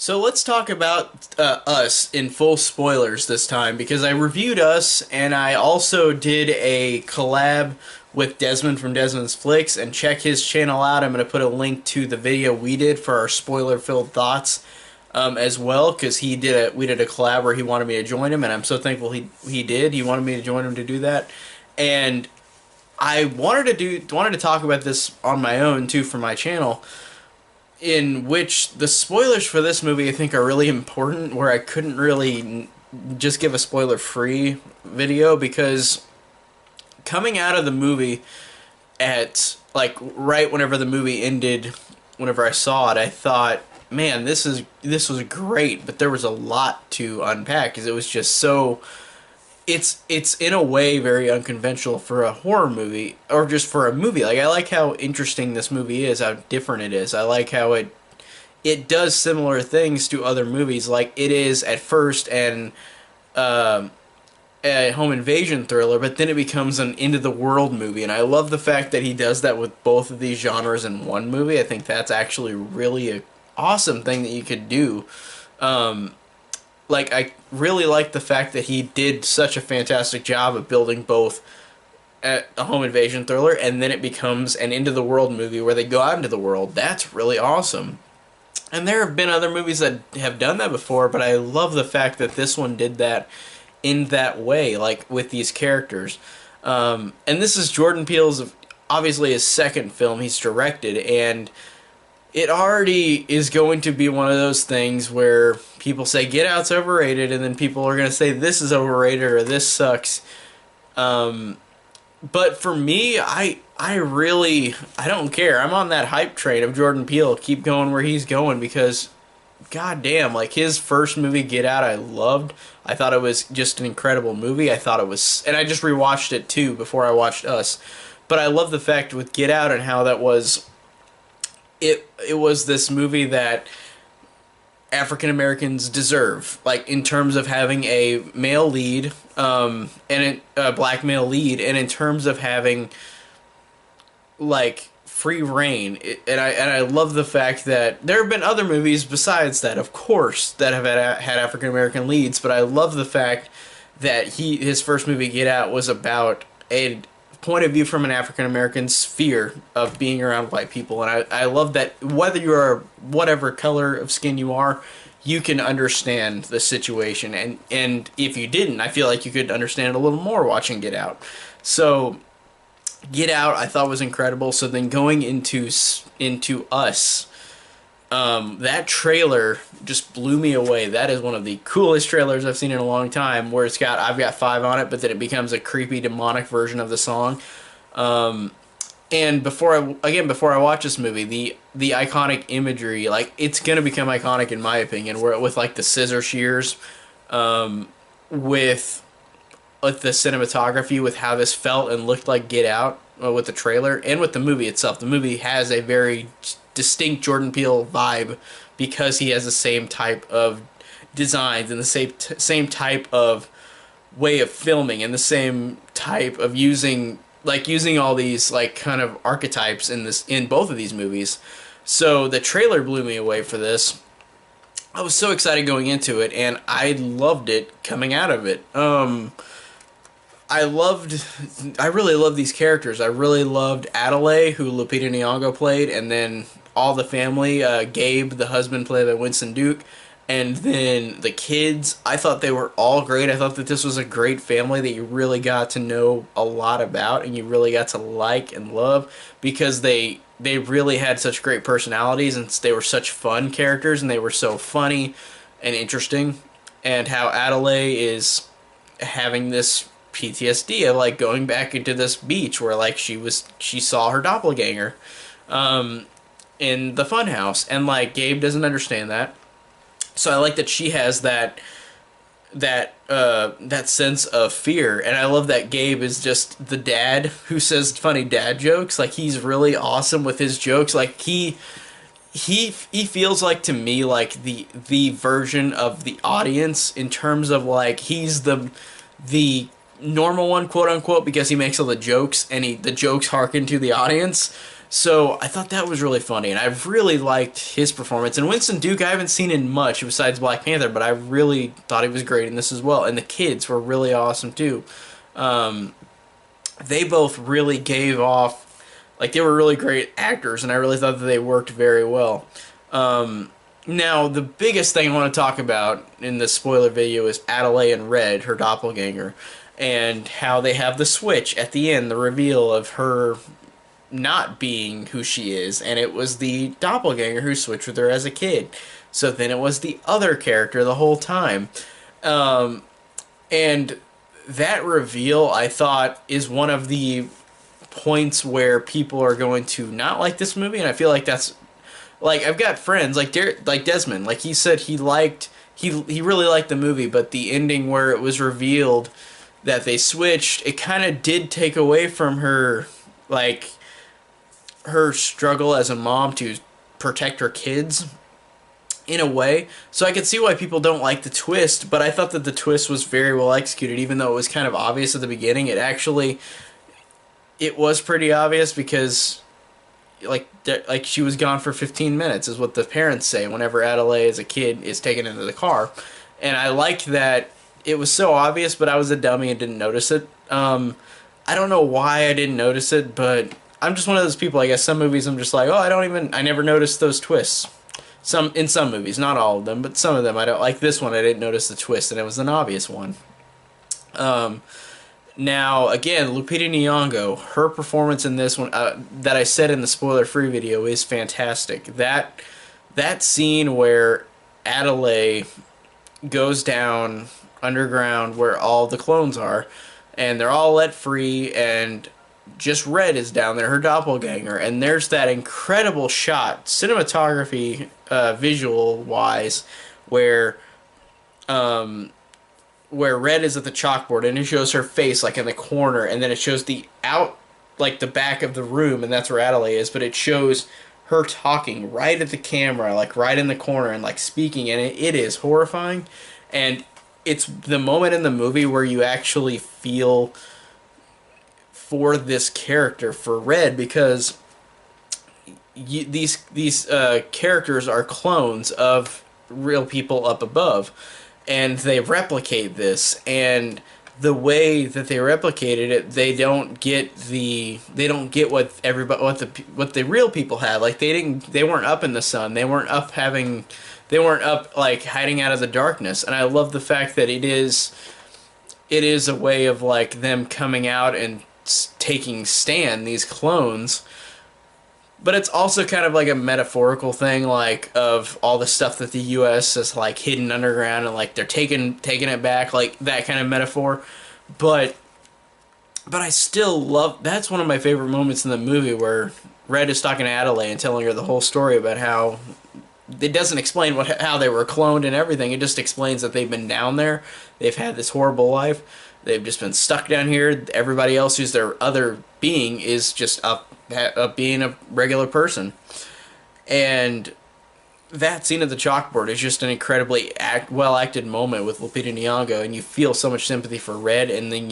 So let's talk about Us in full spoilers this time because I reviewed Us and I also did a collab with Desmond from DesmondsFlicks, and check his channel out. I'm going to put a link to the video we did for our spoiler-filled thoughts as well, because we did a collab where he wanted me to join him, and I'm so thankful he did. He wanted me to join him to do that, and I wanted to talk about this on my own too for my channel, in which the spoilers for this movie I think are really important, where I couldn't really just give a spoiler-free video, because coming out of the movie at, like, right whenever the movie ended, whenever I saw it, I thought, man, this was great, but there was a lot to unpack, because it was just so... It's in a way very unconventional for a horror movie, or just for a movie. Like, I like how interesting this movie is, how different it is. I like how it does similar things to other movies, like it is at first a home invasion thriller, but then it becomes an end of the world movie, and I love the fact that he does that with both of these genres in one movie. I think that's actually really an awesome thing that you could do. Like, I really like the fact that he did such a fantastic job of building both a home invasion thriller, and then it becomes an end of the world movie where they go out into the world. That's really awesome. And there have been other movies that have done that before, but I love the fact that this one did that in that way, like with these characters. And this is Jordan Peele's, obviously, his second film he's directed, and it already is going to be one of those things where people say Get Out's overrated, and then people are going to say this is overrated or this sucks. But for me, I don't care. I'm on that hype train of Jordan Peele. Keep going where he's going, because goddamn, like, his first movie, Get Out, I loved. I thought it was just an incredible movie. I thought it was, and I just rewatched it too before I watched Us. But I love the fact with Get Out and how that was, it was this movie that African Americans deserve, like, in terms of having a male lead, and a black male lead, and in terms of having, like, free reign. And I love the fact that there have been other movies besides that, of course, that have had African American leads, but I love the fact that his first movie, Get Out, was about a point of view from an African American's fear of being around white people. And I love that whether you are whatever color of skin you are, you can understand the situation, and if you didn't, I feel like you could understand it a little more watching Get Out. So Get Out, I thought, was incredible. So then going into Us, that trailer just blew me away. That is one of the coolest trailers I've seen in a long time, where I've got 5 on it, but then it becomes a creepy demonic version of the song. And before I watch this movie, the iconic imagery, like, it's gonna become iconic in my opinion, where with, like, the scissor shears, with the cinematography, with how this felt and looked like Get Out, with the trailer and with the movie itself. The movie has a very distinct Jordan Peele vibe, because he has the same type of designs and the same type of way of filming, and the same type of using all these, like, kind of archetypes in both of these movies. So the trailer blew me away for this. I was so excited going into it, and I loved it coming out of it. I really loved these characters. I really loved Adelaide, who Lupita Nyong'o played, and then all the family, Gabe, the husband, played by Winston Duke, and then the kids. I thought they were all great. I thought that this was a great family that you really got to know a lot about, and you really got to like and love, because they really had such great personalities, and they were such fun characters, and they were so funny and interesting. And how Adelaide is having this PTSD of, like, going back into this beach where, like, she saw her doppelganger in the funhouse, and, like, Gabe doesn't understand that. So I like that she has that sense of fear, and I love that Gabe is just the dad who says funny dad jokes. Like, he's really awesome with his jokes. Like, he feels like, to me, like the version of the audience, in terms of, like, he's the normal one, quote unquote, because he makes all the jokes, and the jokes harken to the audience. So I thought that was really funny, and I really liked his performance. And Winston Duke, I haven't seen in much besides Black Panther, but I really thought he was great in this as well. And the kids were really awesome too. Um, they both really gave off, like, they were really great actors, and I really thought that they worked very well. Now, the biggest thing I want to talk about in this spoiler video is Adelaide and Red, her doppelganger, and how they have the switch at the end, the reveal of her not being who she is, and it was the doppelganger who switched with her as a kid. So then it was the other character the whole time. And that reveal, I thought, is one of the points where people are going to not like this movie, and I feel like that's, like, I've got friends like Desmond, like he said he really liked the movie, but the ending where it was revealed that they switched, it kind of did take away from her, like, her struggle as a mom to protect her kids in a way. So I could see why people don't like the twist, but I thought that the twist was very well executed, even though it was kind of obvious at the beginning. It was pretty obvious because, like she was gone for 15 minutes is what the parents say whenever Adelaide as a kid is taken into the car. And I liked that it was so obvious, but I was a dummy and didn't notice it. I don't know why I didn't notice it, but I'm just one of those people, I guess. Some movies I'm just like, oh, I never noticed those twists. In some movies, not all of them, but some of them I don't. Like this one, I didn't notice the twist, and it was an obvious one. Now, again, Lupita Nyong'o, her performance in this one, that I said in the spoiler-free video, is fantastic. That scene where Adelaide goes down underground where all the clones are, and they're all let free, and just Red is down there, her doppelganger, and there's that incredible shot, cinematography, visual-wise, where Red is at the chalkboard, and it shows her face, like, in the corner, and then it shows the back of the room, and that's where Adelaide is, but it shows her talking right at the camera, like, right in the corner, and, like, speaking, and it is horrifying, and it's the moment in the movie where you actually feel for this character, for Red, because these characters are clones of real people up above, and they replicate this, and the way that they replicated it, they don't get what everybody what the real people had. Like they weren't up in the sun, they weren't up like hiding out of the darkness. And I love the fact that it is a way of like them coming out and taking stand, these clones. But it's also kind of like a metaphorical thing, like, of all the stuff that the U.S. has, like, hidden underground, and, like, they're taking it back, like, that kind of metaphor. But I still love, that's one of my favorite moments in the movie, where Red is talking to Adelaide and telling her the whole story about how, it doesn't explain how they were cloned and everything, it just explains that they've been down there, they've had this horrible life, they've just been stuck down here, everybody else who's their other being is just up being a regular person. And that scene at the chalkboard is just an incredibly well-acted moment with Lupita Nyong'o, and you feel so much sympathy for Red, and then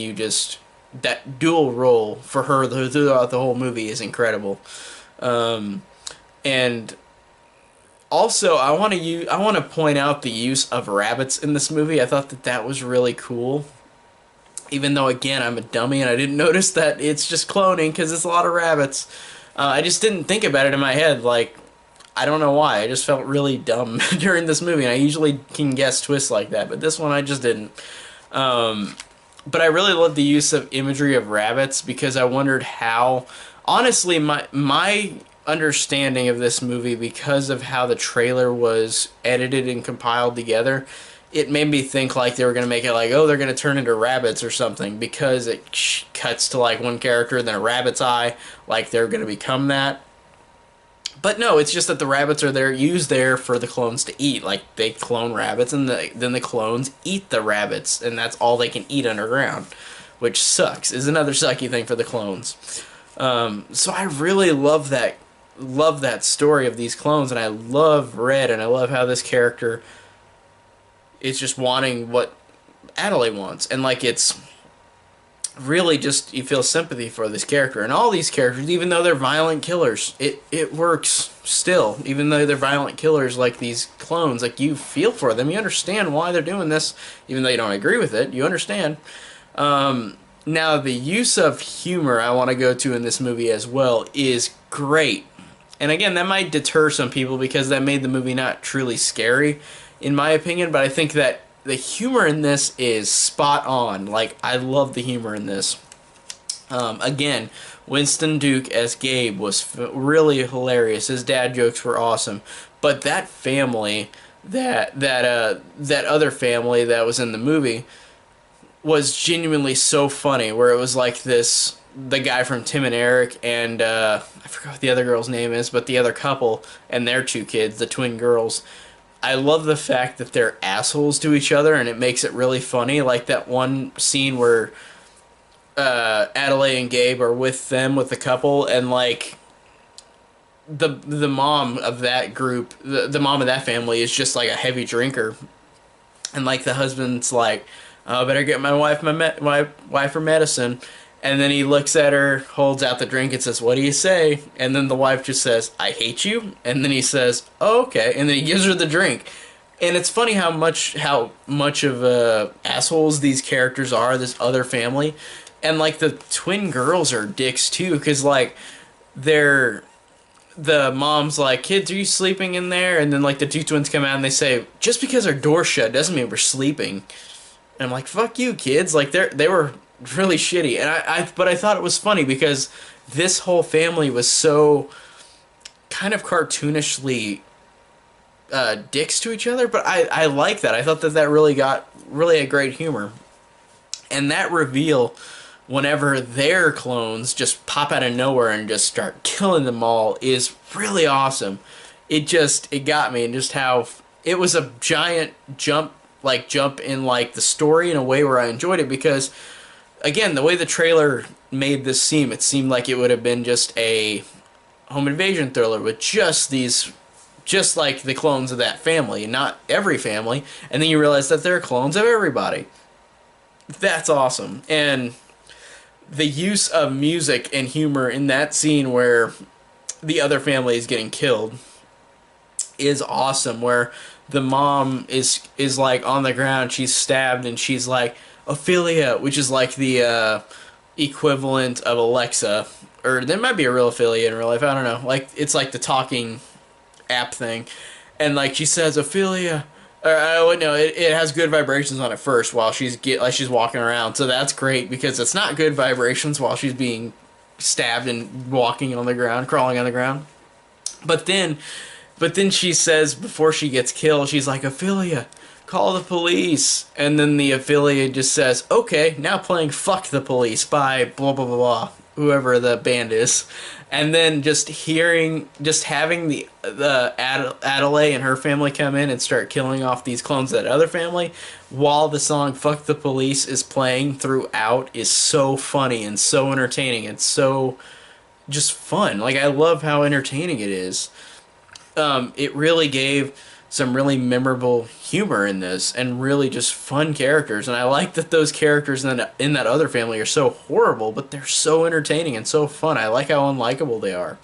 that dual role for her throughout the whole movie is incredible. And also, I want to point out the use of rabbits in this movie. I thought that was really cool. Even though, again, I'm a dummy and I didn't notice that it's just cloning because it's a lot of rabbits. I just didn't think about it in my head. Like, I don't know why. I just felt really dumb during this movie. And I usually can guess twists like that, but this one I just didn't. But I really love the use of imagery of rabbits because I wondered how... Honestly, my understanding of this movie, because of how the trailer was edited and compiled together, it made me think like they were going to make it like, oh, they're going to turn into rabbits or something, because it cuts to like one character and then a rabbit's eye, like they're going to become that. But no, it's just that the rabbits are used there for the clones to eat. Like, they clone rabbits, and then the clones eat the rabbits, and that's all they can eat underground, which sucks. Is another sucky thing for the clones. So I really love that story of these clones, and I love Red, and I love how this character is just wanting what Adelaide wants, and like it's really just you feel sympathy for this character and all these characters, even though they're violent killers. It works still, even though they're violent killers like these clones. Like you feel for them, you understand why they're doing this, even though you don't agree with it. You understand. Now the use of humor I want to go to in this movie as well is great. And again, that might deter some people because that made the movie not truly scary, in my opinion. But I think that the humor in this is spot on. Like, I love the humor in this. Again, Winston Duke as Gabe was really hilarious. His dad jokes were awesome. But that family, that other family that was in the movie, was genuinely so funny. Where it was like this, the guy from Tim and Eric, and I forgot what the other girl's name is, but the other couple and their two kids, the twin girls. I love the fact that they're assholes to each other, and it makes it really funny. Like that one scene where Adelaide and Gabe are with them, with the couple, and like the mom of that group, the mom of that family is just like a heavy drinker, and like the husband's like, "Oh, I better get my wife my wife her medicine." And then he looks at her, holds out the drink, and says, "What do you say?" And then the wife just says, "I hate you." And then he says, "Oh, okay." And then he gives her the drink. And it's funny how much of assholes these characters are, this other family. And like the twin girls are dicks too, because like they're the mom's like, "Kids, are you sleeping in there?" And then like the two twins come out and they say, "Just because our door's shut doesn't mean we're sleeping." And I'm like, "Fuck you, kids!" Like they were really shitty, and but I thought it was funny because this whole family was so kind of cartoonishly dicks to each other, but I like that. I thought that really got really a great humor, and that reveal whenever their clones just pop out of nowhere and just start killing them all is really awesome. It got me, and just how it was a giant jump in like the story in a way where I enjoyed it because again, the way the trailer made this seem, it seemed like it would have been just a home invasion thriller with just like the clones of that family, not every family. And then you realize that they're clones of everybody. That's awesome. And the use of music and humor in that scene where the other family is getting killed is awesome. Where the mom is like on the ground, she's stabbed, and she's like, Ophelia, which is like the equivalent of Alexa, or there might be a real Ophelia in real life. I don't know. Like it's like the talking app thing, and like she says Ophelia, or no, it has good vibrations on it first while she's walking around. So that's great because it's not good vibrations while she's being stabbed and walking on the ground, crawling on the ground. But then she says before she gets killed, she's like, Ophelia, call the police. And then the affiliate just says, okay, now playing Fuck the Police by blah blah blah blah, whoever the band is. And then just having the Adelaide and her family come in and start killing off these clones of that other family while the song Fuck the Police is playing throughout is so funny and so entertaining and so just fun. Like I love how entertaining it is. It really gave some really memorable humor in this and really just fun characters, and I like that those characters in that other family are so horrible, but they're so entertaining and so fun. I like how unlikable they are.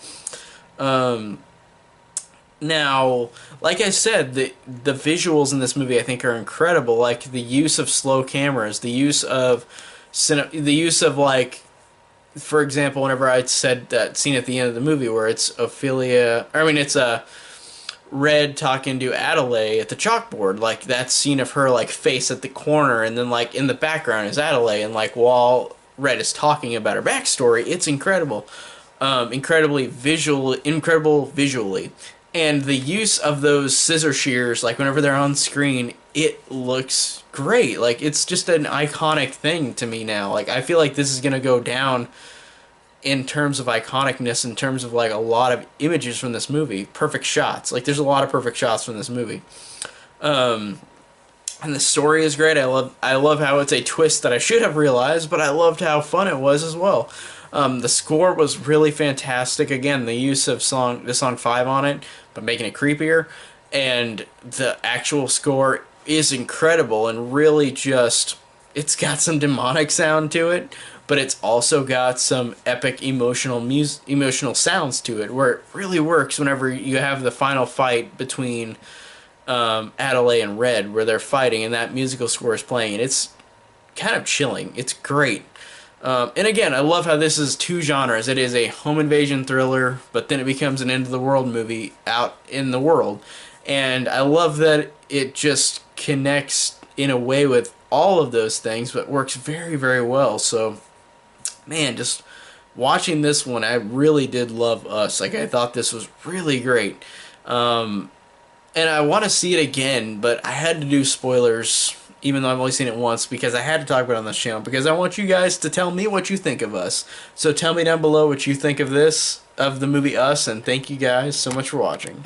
Now, like I said, the visuals in this movie I think are incredible. Like the use of slow cameras, the use of like, for example, whenever I said that scene at the end of the movie where it's Ophelia, it's a Red talking to Adelaide at the chalkboard, like that scene of her like face at the corner, and then like in the background is Adelaide, and like while Red is talking about her backstory, it's incredible, incredible visually, and the use of those scissor shears, like whenever they're on screen, it looks great. Like it's just an iconic thing to me now. Like I feel like this is gonna go down in terms of iconicness, in terms of like a lot of images from this movie, perfect shots. Like there's a lot of perfect shots from this movie. And the story is great. I love how it's a twist that I should have realized, but I loved how fun it was as well. The score was really fantastic. Again, the use of the song 5 on it, but making it creepier, and the actual score is incredible and really just, it's got some demonic sound to it, but it's also got some epic emotional sounds to it, where it really works whenever you have the final fight between Adelaide and Red, where they're fighting and that musical score is playing, and it's kind of chilling. It's great. And again, I love how this is two genres. It is a home invasion thriller, but then it becomes an end of the world movie out in the world. And I love that it just connects in a way with all of those things, but works very, very well. So, man, just watching this one, I really did love Us. Like, I thought this was really great. And I want to see it again, but I had to do spoilers, even though I've only seen it once, because I had to talk about it on this channel, because I want you guys to tell me what you think of Us. So tell me down below what you think of this, of the movie Us, and thank you guys so much for watching.